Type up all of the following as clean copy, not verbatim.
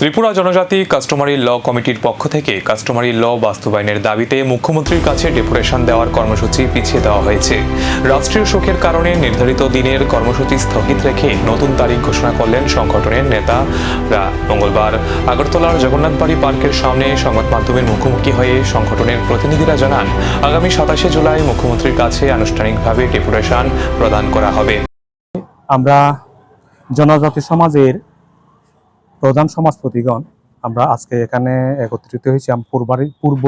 ত্রিপুরা জনজাতি কাস্টমারি ল কমিটির পক্ষ থেকে কাস্টমারি ল বাস্তবায়নের দাবিতে মুখ্যমন্ত্রীর কাছে ডেপুটেশন দেওয়ার কর্মসূচি পিছিয়ে দেওয়া হয়েছে। রাষ্ট্রীয় শোকের কারণে নির্ধারিত দিনের কর্মসূচি স্থগিত রেখে নতুন তারিখ ঘোষণা করলেন সংগঠনের নেতারা। মঙ্গলবার আগরতলার জগন্নাথবাড়ি পার্কের সামনে সংবাদ মাধ্যমের মুখোমুখি হয়ে সংগঠনের প্রতিনিধিরা জানান, আগামী 27শে জুলাই মুখ্যমন্ত্রীর কাছে আনুষ্ঠানিকভাবে ডেপুটেশন প্রদান করা হবে। আমরা জনজাতি সমাজের প্রধান সমাজপতিগণ আমরা আজকে এখানে একত্রিত হয়েছি। পূর্ব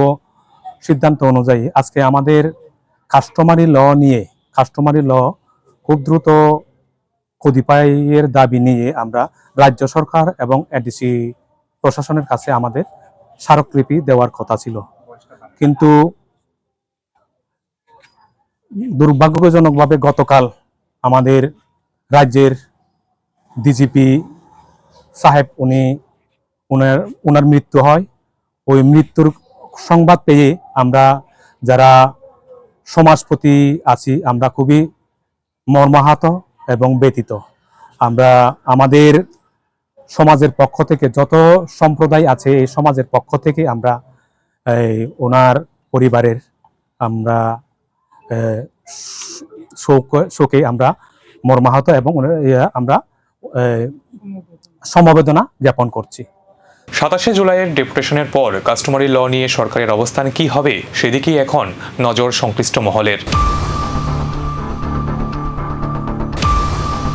সিদ্ধান্ত অনুযায়ী আজকে আমাদের কাস্টমারি ল খুব দ্রুত কদিপাইয়ের দাবি নিয়ে আমরা রাজ্য সরকার এবং এডিসি প্রশাসনের কাছে আমাদের স্মারকলিপি দেওয়ার কথা ছিল, কিন্তু দুর্ভাগ্যজনকভাবে গতকাল আমাদের রাজ্যের ডিজিপি সাহেব ওনার মৃত্যু হয়। ওই মৃত্যুর সংবাদ পেয়ে আমরা যারা সমাজপতি আছি আমরা খুবই মর্মাহত এবং ব্যথিত। আমরা আমাদের সমাজের পক্ষ থেকে যত সম্প্রদায় আছে এই সমাজের পক্ষ থেকে আমরা ওনার পরিবারের আমরা শোকে আমরা মর্মাহত এবং আমরা সমবেদনা জ্ঞাপন করছি। 27শে জুলাইয়ের ডেপুটেশনের পর কাস্টমারি ল নিয়ে সরকারের অবস্থান কি হবে সেদিকেই এখন নজর সংশ্লিষ্ট মহলের।